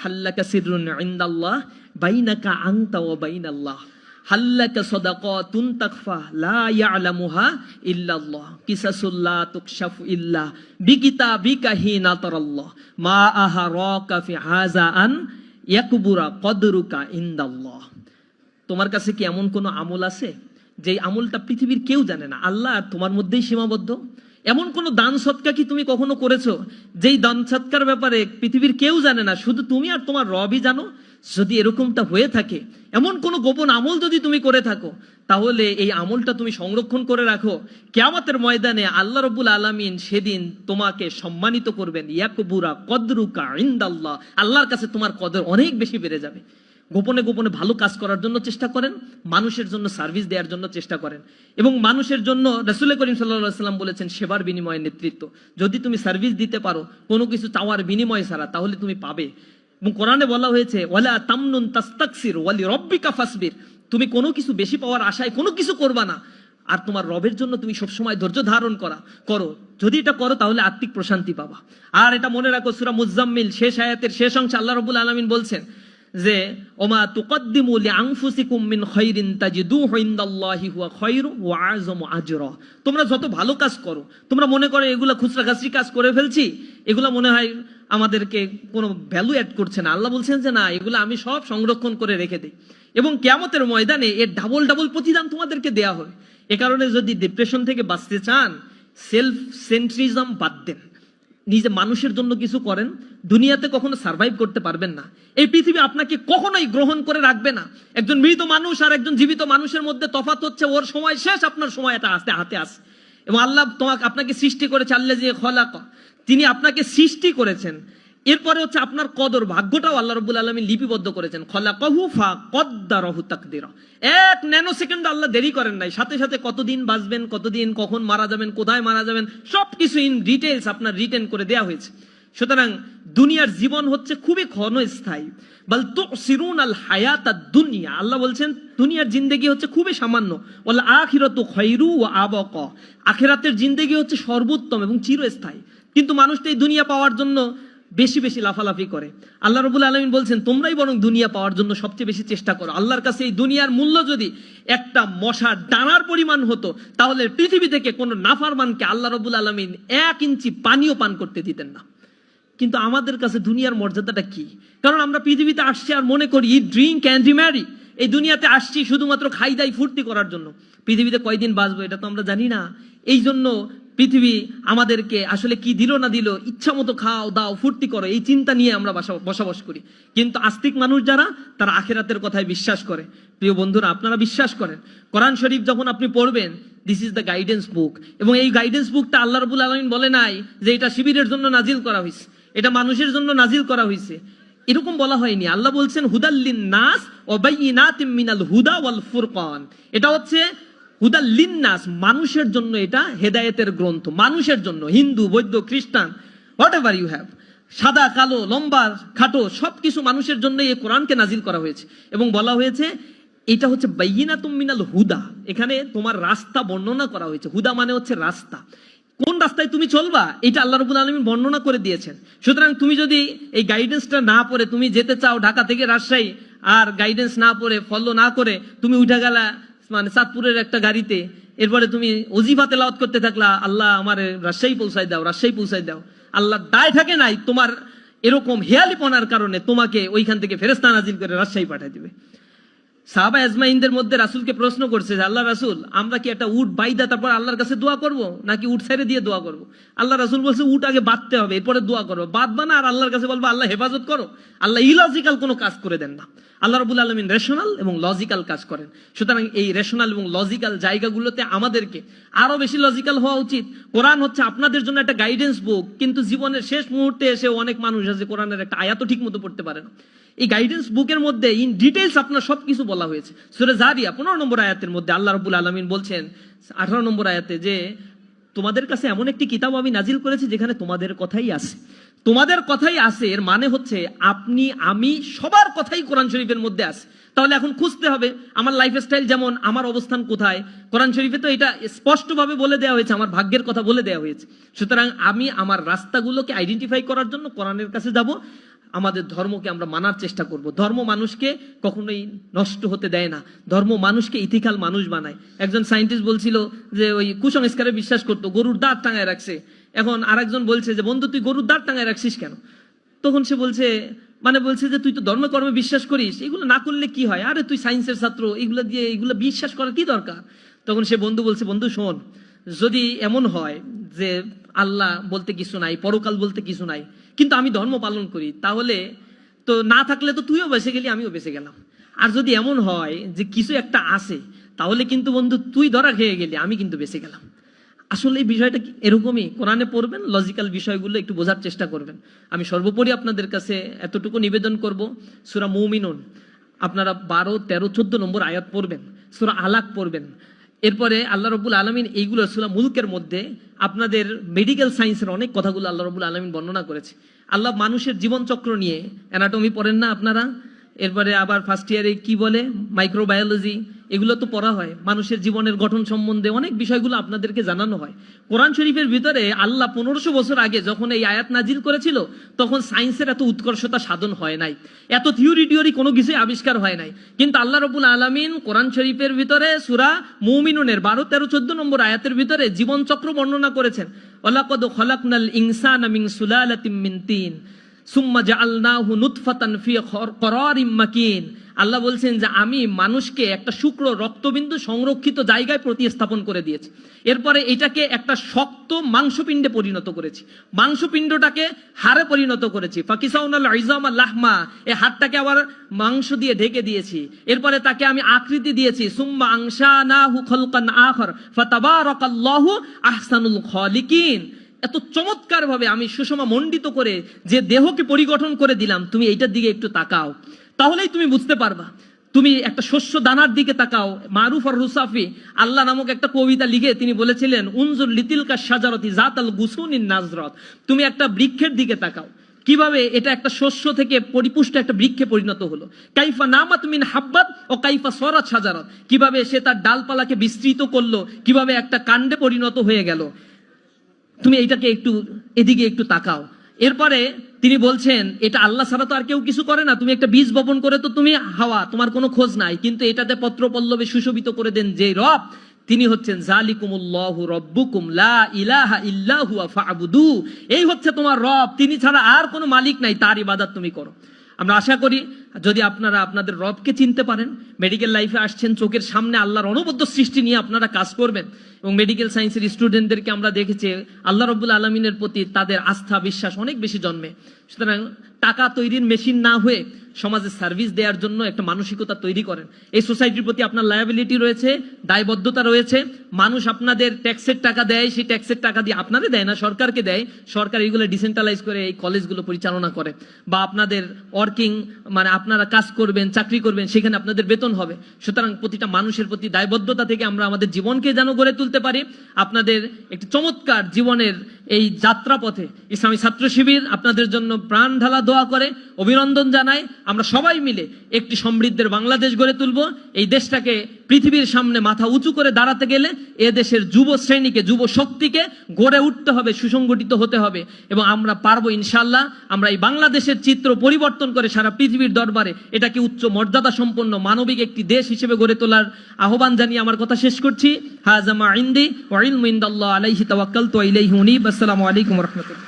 হাল্লাকা সিররুন ইনদাল্লাহ বাইনাকা আনতা ওয়া বাইনাল্লাহ, হাল্লাকা সাদাকাতুন তাখফা লা ইয়ালামুহা ইল্লাল্লাহ, কিসাসুল লা তুকশাফু ইল্লা বিকিতাবিকা হিনা তারাল্লাহ, মা আহারাকা ফি হাযা আন ইয়াকবুরা কদরুকা ইনদাল্লাহ। তোমার কাছে কি এমন কোনো আমল আছে যে আমলটা পৃথিবীর কেউ জানে না, আল্লাহ আর তোমার মধ্যেই সীমাবদ্ধ? এমন কোনো দান সৎকা কি তুমি কখনো করেছো যেই দান সৎকার ব্যাপারে পৃথিবীর কেউ জানে না, শুধু তুমি আর তোমার রবই জানো? যদি এরকমটা হয়ে থাকে, এমন কোন গোপন আমল যদি তুমি করে থাকো, তাহলে এই আমলটা তুমি সংরক্ষণ করে রাখো। কিয়ামতের ময়দানে আল্লাহ রাব্বুল আলামিন সেদিন তোমাকে সম্মানিত করবেন। ইয়াকবুরা কদরুকা ইনদাল্লাহ, আল্লাহর কাছে তোমার কদর অনেক বেশি বেড়ে যাবে। গোপনে গোপনে ভালো কাজ করার জন্য চেষ্টা করেন, মানুষের জন্য সার্ভিস দেওয়ার জন্য চেষ্টা করেন, এবং মানুষের জন্য রাসূল করিম সাল্লাল্লাহু আলাইহি ওয়াসাল্লাম বলেছেন সেবার বিনিময়ে নেতৃত্ব। যদি তুমি সার্ভিস দিতে পারো কোনো কিছু চাওয়ার বিনিময় ছাড়া, তাহলে তুমি পাবে। এবং কোরআনে বলা হয়েছে ওয়ালা তামনুন তাস্তাকসির ওয়ালি রব্বিকা ফাসবির, তুমি কোনো কিছু বেশি পাওয়ার আশায় কোনো কিছু করবা না, আর তোমার রবের জন্য তুমি সবসময় ধৈর্য ধারণ করো। যদি এটা করো তাহলে আত্মিক প্রশান্তি পাবা। আর এটা মনে রাখো, সূরা মুজাম্মিল শেষ আয়াতের শেষ অংশে আল্লাহ রাব্বুল আলামিন বলছেন যে ওমা তুকদ্দিমু লিআনফুসিকুম মিন খায়রিন তাজিদুহু ইনদাল্লাহি হুয়া খায়রু ওয়া আযমু আজরা। তোমরা যত ভালো কাজ করো, তোমরা মনে করো এগুলা খুচরা-খাচরি কাজ করে ফেলছি, এগুলা মনে হয় আমাদেরকে কোনো ভ্যালু অ্যাড করছে না। আল্লাহ বলছেন যে না, এগুলো আমি সব সংরক্ষণ করে রেখে দেই, এবং কিয়ামতের ময়দানে এর ডাবল ডাবল প্রতিদান তোমাদেরকে দেয়া হবে। এ কারণে যদি ডিপ্রেশন থেকে বাঁচতে চান, সেলফ সেন্ট্রিজম বাদ দেন, নিজে মানুষের জন্য কিছু করেন, দুনিয়াতে কখনো সার্ভাইভ করতে পারবেন না। এই পৃথিবী আপনাকে কখনোই গ্রহণ করে রাখবে না। একজন মৃত মানুষ আর একজন জীবিত মানুষের মধ্যে তফাৎ হচ্ছে ওর সময় শেষ, আপনার সময় এটা হাতে আসে। এবং আল্লাহ আপনাকে সৃষ্টি করেছে, আল্লাহ যে খলাকা, তিনি আপনাকে সৃষ্টি করেছেন। এরপরে হচ্ছে আপনার কদর, ভাগ্যটাও আল্লাহ রাব্বুল আলামিন লিপিবদ্ধ করেছেন। খলাকাহু ফাকদ্দারাহু তাকদীরা, এক ন্যানো সেকেন্ড আল্লাহ দেরি করেন নাই, সাথে সাথে কতদিন বাঁচবেন, কতদিন কখন মারা যাবেন, কোথায় মারা যাবেন, সবকিছু ইন ডিটেইলস আপনার রিটেন করে দেয়া হয়েছে। সুতরাং দুনিয়ার জীবন হচ্ছে খুবই ক্ষণস্থায়ী। বাল তুসিরুনাল হায়াতাদ দুনিয়া, আল্লাহ বলছেন দুনিয়ার জিন্দেগি হচ্ছে খুবই সামান্য। ওয়াল আখিরাতু খায়রু ওয়া আবাকা, আখিরাতের জিন্দেগি হচ্ছে সর্বোত্তম এবং চিরস্থায়ী। কিন্তু মানুষটা এই দুনিয়া পাওয়ার জন্য বেশি বেশি লাফালাফি করে। আল্লাহ রাব্বুল আলামিন বলছেন তোমরাই বরং দুনিয়া পাওয়ার জন্য সবচেয়ে বেশি চেষ্টা করো। আল্লাহর কাছে এই দুনিয়ার মূল্য যদি একটা মশার ডানার পরিমাণ হতো, তাহলে পৃথিবী থেকে কোনো নাফরমানকে আল্লাহ রাব্বুল আলামিন 1 ইঞ্চি পানিও পান করতে দিতেন না। কিন্তু আমাদের কাছে দুনিয়ার মর্যাদাটা কি? কারণ আমরা পৃথিবীতে আসছি আর মনে করি ইট, ড্রিঙ্ক অ্যান্ড রিম্যারি। এই দুনিয়াতে আসছি শুধুমাত্র খাই দাই ফুর্তি করার জন্য। পৃথিবীতে কয়দিন বাঁচবো এটা তো আমরা জানি না। এই জন্য পৃথিবী আমাদেরকে আসলে কি দিল না দিল, ইচ্ছা মতো খাও দাও ফুর্তি করো, এই চিন্তা নিয়ে আমরা বসবাস করি। কিন্তু আস্তিক মানুষ যারা, তারা আখিরাতের কথায় বিশ্বাস করে। প্রিয় বন্ধুরা, আপনারা বিশ্বাস করেন কোরআন শরীফ যখন আপনি পড়বেন, দিস ইজ দ্য গাইডেন্স বুক, এবং এই গাইডেন্স বুকটা আল্লাহ রাব্বুল আলামিন বলে নাই যে এটা শিবিরের জন্য নাজিল করা হয়েছে, এটা মানুষের জন্য নাজিল করা হয়েছে, এরকম বলা হয়নি। আল্লাহ বলছেন হুদাল্লিন নাস ওয়া বাইয়িনাতিম মিনাল হুদা ওয়াল ফুরকান, এটা হচ্ছে হুদাল লিন্নাস, মানুষের জন্য, এটা হেদায়েতের গ্রন্থ মানুষের জন্য। হিন্দু, বৌদ্ধ, খ্রিস্টান, হোয়াট এভার ইউ হ্যাভ, সাদা কালো লম্বা খাটো সবকিছু মানুষের জন্য এই কোরআনকে নাজিল করা হয়েছে। এবং বলা হয়েছে এটা হচ্ছে বাইয়িনাতুম মিনাল হুদা, এখানে তোমার রাস্তা বর্ণনা করা হয়েছে। হুদা মানে হচ্ছে রাস্তা, কোন রাস্তায় তুমি চলবা এটা আল্লাহ রাব্বুল আলামিন বর্ণনা করে দিয়েছেন। সুতরাং তুমি যদি এই গাইডেন্সটা না পড়ে তুমি যেতে চাও ঢাকা থেকে রাজশাহী, আর গাইডেন্স না পড়ে ফলো না করে তুমি উঠে গেলা মানে চাঁদপুরের একটা গাড়িতে, এরপরে তুমি ওজিফা তেলাওয়াত করতে থাকলা, আল্লাহ আমার রাজশাহী পৌঁছায় দাও, রাজশাহী পৌঁছায় দাও, আল্লাহ দায় থাকে নাই তোমার এরকম হেয়ালিপনার কারণে তোমাকে ওইখান থেকে ফেরেশতা নাজিল করে রাজশাহী পাঠিয়ে দিবে। সাহাবা আজমাইনদের মধ্যে রাসূলকে প্রশ্ন করছে যে আল্লাহ রাসূল, আমরা কি একটা উট বাইদা তারপর আল্লাহর কাছে দোয়া করব, নাকি উট ছেড়ে দিয়ে দোয়া করব? আল্লাহ রাসূল বলছে উট আগে বাঁধতে হবে, এরপরে দোয়া করবো। বাঁধবা না আর আল্লাহর কাছে বলবো আল্লাহ হেফাজত করো। আল্লাহ ইলজিক্যাল কোনো কাজ করে দেন না। আল্লাহ রাব্বুল আলামিন রেশনাল এবং লজিক্যাল কাজ করেন। সুতরাং এই রেশনাল এবং লজিক্যাল জায়গাগুলোতে আমাদেরকে আরো বেশি লজিক্যাল হওয়া উচিত। কোরআন হচ্ছে আপনাদের জন্য একটা গাইডেন্স বুক, কিন্তু জীবনের শেষ মুহূর্তে এসে অনেক মানুষ আছে কোরআনের একটা আয়াতও ঠিক মতো পড়তে পারে না। এই গাইডেন্স বুকের মধ্যে ইন ডিটেইলস আপনার সবকিছু বলা হয়েছে। সূরা জারিয়া 15 নম্বর আয়াতের মধ্যে আল্লাহ রাব্বুল আলামিন বলছেন 18 নম্বর আয়াতে যে তোমাদের কাছে এমন একটি কিতাব আমি নাজিল করেছি যেখানে তোমাদের কথাই আছে। তোমাদের কথাই আছে এর মানে হচ্ছে আপনি আমি সবার কথাই কোরআন শরীফের মধ্যে আছে। তাহলে এখন খুঁজতে হবে আমার লাইফস্টাইল যেমন, আমার অবস্থান কোথায়। কোরআন শরীফে তো এটা স্পষ্টভাবে বলে দেওয়া হয়েছে, আমার ভাগ্যের কথা বলে দেওয়া হয়েছে। সুতরাং আমি আমার রাস্তাগুলোকে আইডেন্টিফাই করার জন্য কোরআনের কাছে যাব। আমাদের ধর্মকে আমরা মানার চেষ্টা করব। ধর্ম মানুষকে কখনোই নষ্ট হতে দেয় না, ধর্ম মানুষকে ইথিক্যাল মানুষ বানায়। একজন সায়েন্টিস্ট বলছিল যে ওই কুসংস্কারে বিশ্বাস করতো, গরুর দাঁত টাঙায় রাখছে। এখন আরেকজন বলছে যে বন্ধু তুই গরুর দাঁত টাঙায় রাখছিস কেন? তখন সে বলছে যে তুই তো ধর্মে কর্মে বিশ্বাস করিস, এগুলো না করলে কি হয়? আরে তুই সায়েন্সের ছাত্র, এগুলো দিয়ে এগুলো বিশ্বাস করার কি দরকার? তখন সে বন্ধু বলছে, বন্ধু শোন, যদি এমন হয় যে আল্লাহ বলতে কিছু নাই, পরকাল বলতে কিছু নাই, কিন্তু আমি ধর্ম পালন করি, তাহলে তো না থাকলে তো তুইও বেঁচে গেলি, আমিও বেঁচে গেলাম। আর যদি এমন হয় যে কিছু একটা আছে, তাহলে কিন্তু বন্ধু তুই ধরা খেয়ে গেলি, আমি কিন্তু বেঁচে গেলাম। আসলে এই বিষয়টা এরকমই, কোরআনে পড়বেন, লজিক্যাল বিষয়গুলো একটু বোঝার চেষ্টা করবেন। আমি সর্বোপরি আপনাদের কাছে এতটুকু নিবেদন করব, সূরা মুমিনুন আপনারা 12, 13, 14 নম্বর আয়াত পড়বেন, সূরা আলাক পড়বেন। এরপরে আল্লাহ রাব্বুল আলামিন এইগুলো সূরা মুলকের মধ্যে আপনাদের মেডিকেল সায়েন্সের অনেক কথাগুলো আল্লাহ রাব্বুল আলামিন বর্ণনা করেছে। আল্লাহ মানুষের জীবনচক্র নিয়ে, অ্যানাটমি পড়েন না আপনারা? এরপরে আবার ফার্স্ট ইয়ারে কি বলে, মাইক্রোবায়োলজি, এগুলো তো পড়া হয়। মানুষের জীবনের গঠন সম্বন্ধে অনেক বিষয়গুলো আপনাদেরকে জানানো হয়। কোরআন শরীফের ভিতরে আল্লাহ 1500 বছর আগে যখন এই আয়াত নাজিল করেছিল, তখন সায়েন্সের এত উৎকর্ষতা সাধন হয় নাই, এত থিওরি কোনো কিছুই আবিষ্কার হয় নাই। কিন্তু আল্লাহ রাব্বুল আলামিন কোরআন শরীফের ভিতরে সূরা মুমিনুনের 12, 13, 14 নম্বর আয়াতের ভিতরে জীবনচক্র বর্ণনা করেছেন। ওয়ালাকাদ খলাকনাল ইনসানা মিন সুলালাতিন মিন তিন সুম্মা জাআলনাহু নুতফাতান ফি করারিম মাকিন। আল্লাহ বলছেন যে আমি মানুষকে একটা শুক্র রক্তবিন্দু সংরক্ষিত জায়গায় প্রতিস্থাপন করে দিয়েছি। এরপরে এটাকে একটা শক্ত মাংসপিণ্ডে পরিণত করেছি, মাংসপিণ্ডটাকে হাড়ে পরিণত করেছি। ফাকিসাউনাল ইজামা লাহমা, এই হাড়টাকে আবার মাংস দিয়ে ঢেকে দিয়েছি। এরপরে তাকে আমি আকৃতি দিয়েছি। সুম্মা আনশানাহু খালকান আখর ফাতাবারাকাল্লাহু আহসানুল খালিকিন। এত চমৎকার ভাবে আমি সুষমা মণ্ডিত করে যে দেহকে পরিগঠন করে দিলাম, তুমি এইটার দিকে একটু তাকাও, তাহলেই তুমি বুঝতে পারবা। তুমি একটা শস্য দানার দিকে তাকাও। মারুফ আর রুসাফি আল্লাহ নামক একটা কবিতা লিখে তিনি বলেছিলেন, উনজুর লিতিলকা শাজারাতি জাতাল গুসুনিন নাজরাত। তুমি একটা বৃক্ষের দিকে তাকাও, কিভাবে এটা একটা শস্য থেকে পরিপুষ্ট একটা বৃক্ষে পরিণত হলো। কাইফা নামাত মিন হাব্বাত ও কাইফা সরাত শাজারাত, কিভাবে সে তার ডালপালাকে বিস্তৃত করলো, কিভাবে একটা কাণ্ডে পরিণত হয়ে গেল। তুমি এইটাকে একটু এদিকে একটু তাকাও। এরপরে তিনি বলছেন, এটা আল্লাহ ছাড়া তো আর কেউ কিছু করে না। তুমি একটা বীজ বপন করে তো তুমি হাওয়া, তোমার কোনো খোঁজ নাই, কিন্তু এটাতে পত্র পল্লবে সুশোভিত করে দেন যে রব, তিনি হচ্ছেন জালিকুমুল্লাহু রব্বুকুম লা ইলাহা ইল্লা হুয়া ফা'বুদু। এই হচ্ছে তোমার রব, তিনি ছাড়া আর কোনো মালিক নাই, তার ইবাদত তুমি করো। আমরা আশা করি যদি আপনারা আপনাদের রবকে চিনতে পারেন, মেডিকেল লাইফে আসছেন, চোখের সামনে আল্লাহর অনবদ্য সৃষ্টি নিয়ে আপনারা কাজ করবেন। এবং মেডিকেল সায়েন্সের স্টুডেন্টদেরকে আমরা দেখেছি আল্লাহ রাব্বুল আলামিনের প্রতি তাদের আস্থা বিশ্বাস অনেক বেশি জন্মে। সুতরাং টাকা তৈরির মেশিন না হয়ে সমাজে সার্ভিস দেওয়ার জন্য একটা মানসিকতা তৈরি করেন। এই সোসাইটির প্রতি আপনার লায়াবিলিটি রয়েছে, দায়বদ্ধতা রয়েছে। মানুষ আপনাদের ট্যাক্সের টাকা দেয়, সেই ট্যাক্সের টাকা দিয়ে আপনাদের দেয় না, সরকারকে দেয়। সরকার এইগুলো ডিসেন্ট্রালাইজ করে এই কলেজগুলো পরিচালনা করে। বা আপনাদের ওয়ার্কিং, মানে আপনারা কাজ করবেন, চাকরি করবেন, সেখানে আপনাদের বেতন হবে। সুতরাং প্রতিটা মানুষের প্রতি দায়বদ্ধতা থেকে আমরা আমাদের জীবনকে যেন গড়ে তুলতে পারি। আপনাদের একটি চমৎকার জীবনের এই যাত্রাপথে ইসলামী ছাত্র শিবির আপনাদের জন্য প্রাণ ঢালা দোয়া করে, অভিনন্দন জানায়। আমরা সবাই মিলে একটি সমৃদ্ধের বাংলাদেশ গড়ে তুলব। এই দেশটাকে পৃথিবীর সামনে মাথা উঁচু করে দাঁড়াতে গেলে এ দেশের যুব শ্রেণীকে, যুব শক্তিকে গড়ে উঠতে হবে, সুসংগঠিত হতে হবে। এবং আমরা পারবো ইনশাআল্লাহ। আমরা এই বাংলাদেশের চিত্র পরিবর্তন করে সারা পৃথিবীর দরবারে এটাকে উচ্চ মর্যাদা সম্পন্ন মানবিক একটি দেশ হিসেবে গড়ে তোলার আহ্বান জানিয়ে আমার কথা শেষ করছি। হাযা মা ইনদি ওয়া ইলমু ইনদাল্লাহ আলাইহি তাওয়াক্কালতু ওয়া ইলাইহি উনীব। আসসালামু আলাইকুম ওয়া রাহমাতুল্লাহ।